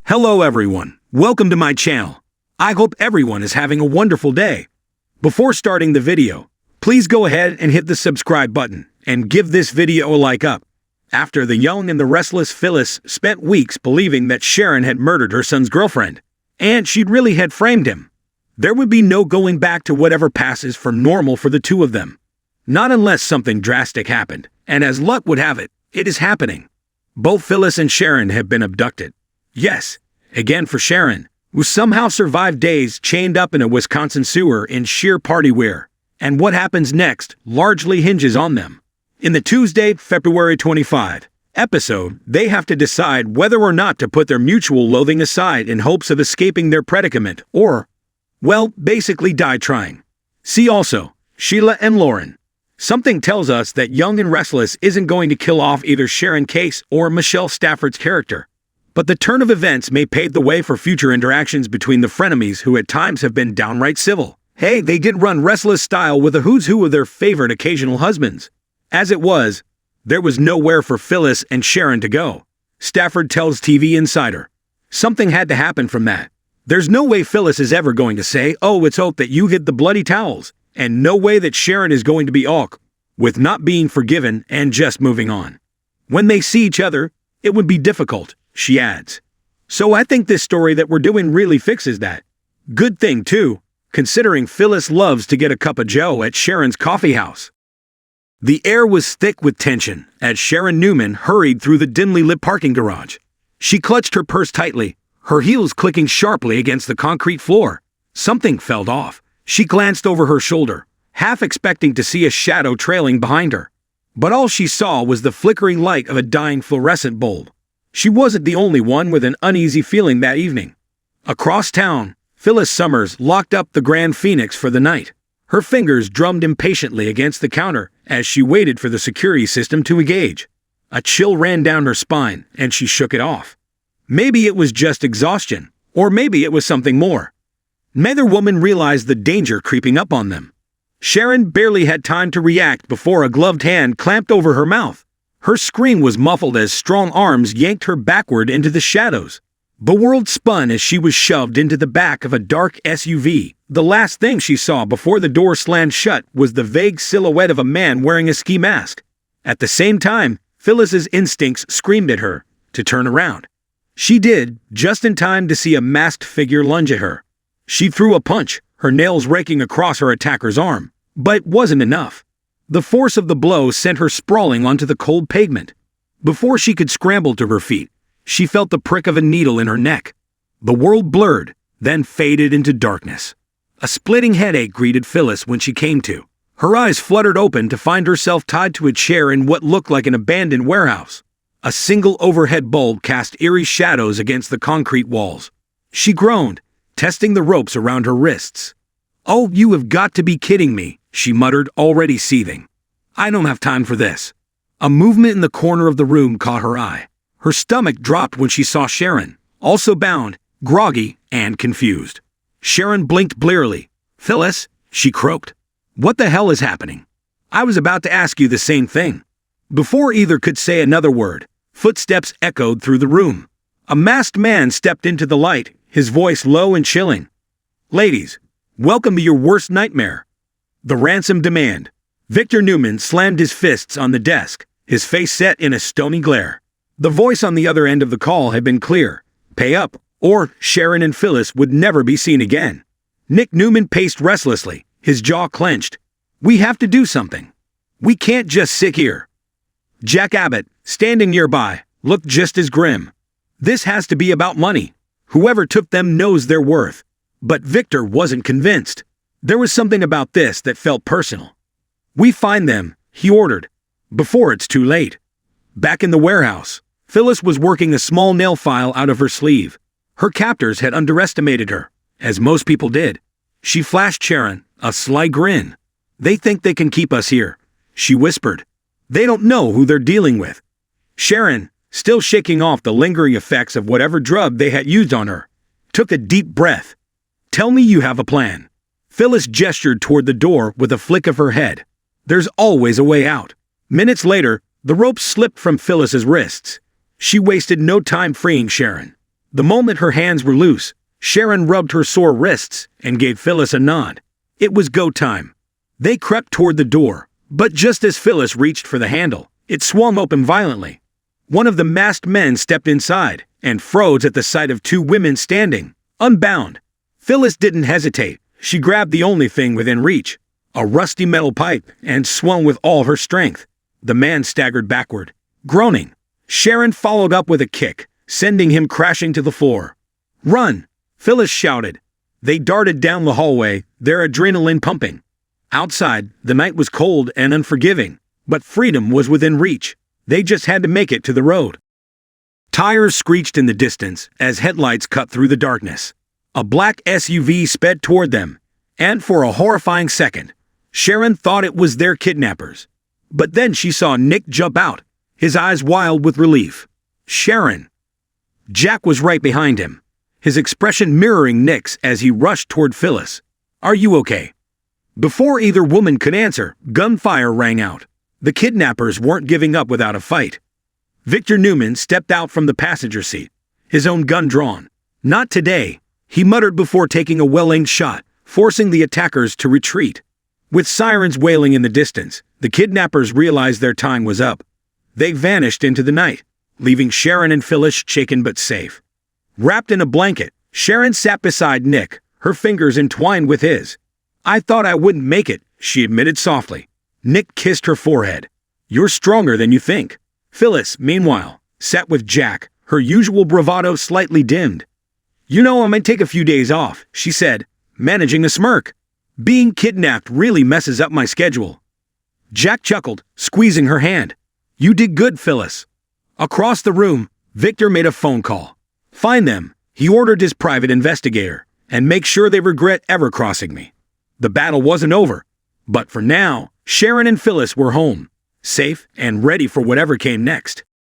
Hello everyone, welcome to my channel. I hope everyone is having a wonderful day. Before starting the video, please go ahead and hit the subscribe button and give this video a like up. After the young and the restless Phyllis spent weeks believing that Sharon had murdered her son's girlfriend, and she really had framed him, there would be no going back to whatever passes for normal for the two of them. Not unless something drastic happened, and as luck would have it, it is happening. Both Phyllis and Sharon have been abducted. Yes, again for Sharon, who somehow survived days chained up in a Wisconsin sewer in sheer party wear, and what happens next largely hinges on them. In the Tuesday, February 25 episode, they have to decide whether or not to put their mutual loathing aside in hopes of escaping their predicament or, well, basically die trying. See also, Sheila and Lauren. Something tells us that Young and Restless isn't going to kill off either Sharon Case or Michelle Stafford's character. But the turn of events may pave the way for future interactions between the frenemies who at times have been downright civil. Hey, they did run Restless style with a who's who of their favorite occasional husbands. As it was, there was nowhere for Phyllis and Sharon to go. Stafford tells TV Insider. Something had to happen from that. There's no way Phyllis is ever going to say, "Oh, let's hope that you hid the bloody towels," and no way that Sharon is going to be awk with not being forgiven and just moving on. When they see each other, it would be difficult, she adds. So I think this story that we're doing really fixes that. Good thing, too, considering Phyllis loves to get a cup of joe at Sharon's coffee house. The air was thick with tension as Sharon Newman hurried through the dimly lit parking garage. She clutched her purse tightly, her heels clicking sharply against the concrete floor. Something felt off. She glanced over her shoulder, half expecting to see a shadow trailing behind her. But all she saw was the flickering light of a dying fluorescent bulb. She wasn't the only one with an uneasy feeling that evening. Across town, Phyllis Summers locked up the Grand Phoenix for the night. Her fingers drummed impatiently against the counter as she waited for the security system to engage. A chill ran down her spine, and she shook it off. Maybe it was just exhaustion, or maybe it was something more. Neither woman realized the danger creeping up on them. Sharon barely had time to react before a gloved hand clamped over her mouth. Her scream was muffled as strong arms yanked her backward into the shadows. The world spun as she was shoved into the back of a dark SUV. The last thing she saw before the door slammed shut was the vague silhouette of a man wearing a ski mask. At the same time, Phyllis's instincts screamed at her to turn around. She did, just in time to see a masked figure lunge at her. She threw a punch, her nails raking across her attacker's arm. But it wasn't enough. The force of the blow sent her sprawling onto the cold pavement. Before she could scramble to her feet, she felt the prick of a needle in her neck. The world blurred, then faded into darkness. A splitting headache greeted Phyllis when she came to. Her eyes fluttered open to find herself tied to a chair in what looked like an abandoned warehouse. A single overhead bulb cast eerie shadows against the concrete walls. She groaned, testing the ropes around her wrists. "Oh, you have got to be kidding me," she muttered, already seething. "I don't have time for this." A movement in the corner of the room caught her eye. Her stomach dropped when she saw Sharon, also bound, groggy, and confused. Sharon blinked blearily. "Phyllis," she croaked. "What the hell is happening?" "I was about to ask you the same thing." Before either could say another word, footsteps echoed through the room. A masked man stepped into the light, his voice low and chilling. "Ladies, welcome to your worst nightmare. The ransom demand." Victor Newman slammed his fists on the desk, his face set in a stony glare. The voice on the other end of the call had been clear. Pay up, or Sharon and Phyllis would never be seen again. Nick Newman paced restlessly, his jaw clenched. "We have to do something. We can't just sit here." Jack Abbott, standing nearby, looked just as grim. "This has to be about money. Whoever took them knows their worth." But Victor wasn't convinced. There was something about this that felt personal. "We find them," he ordered, "before it's too late." Back in the warehouse, Phyllis was working a small nail file out of her sleeve. Her captors had underestimated her, as most people did. She flashed Sharon a sly grin. "They think they can keep us here," she whispered. "They don't know who they're dealing with." Sharon, still shaking off the lingering effects of whatever drug they had used on her, took a deep breath. "Tell me you have a plan." Phyllis gestured toward the door with a flick of her head. "There's always a way out." Minutes later, the rope slipped from Phyllis's wrists. She wasted no time freeing Sharon. The moment her hands were loose, Sharon rubbed her sore wrists and gave Phyllis a nod. It was go time. They crept toward the door, but just as Phyllis reached for the handle, it swung open violently. One of the masked men stepped inside and froze at the sight of two women standing, unbound. Phyllis didn't hesitate. She grabbed the only thing within reach, a rusty metal pipe, and swung with all her strength. The man staggered backward, groaning. Sharon followed up with a kick, sending him crashing to the floor. "Run!" Phyllis shouted. They darted down the hallway, their adrenaline pumping. Outside, the night was cold and unforgiving, but freedom was within reach. They just had to make it to the road. Tires screeched in the distance as headlights cut through the darkness. A black SUV sped toward them, and for a horrifying second, Sharon thought it was their kidnappers. But then she saw Nick jump out, his eyes wild with relief. Sharon. Jack was right behind him, his expression mirroring Nick's as he rushed toward Phyllis. "Are you okay?" Before either woman could answer, gunfire rang out. The kidnappers weren't giving up without a fight. Victor Newman stepped out from the passenger seat, his own gun drawn. "Not today," he muttered before taking a well-aimed shot, forcing the attackers to retreat. With sirens wailing in the distance, the kidnappers realized their time was up. They vanished into the night, leaving Sharon and Phyllis shaken but safe. Wrapped in a blanket, Sharon sat beside Nick, her fingers entwined with his. "I thought I wouldn't make it," she admitted softly. Nick kissed her forehead. "You're stronger than you think." Phyllis, meanwhile, sat with Jack, her usual bravado slightly dimmed. "You know, I might take a few days off," she said, managing a smirk. "Being kidnapped really messes up my schedule." Jack chuckled, squeezing her hand. "You did good, Phyllis." Across the room, Victor made a phone call. "Find them," he ordered his private investigator, "and make sure they regret ever crossing me." The battle wasn't over, but for now, Sharon and Phyllis were home, safe and ready for whatever came next.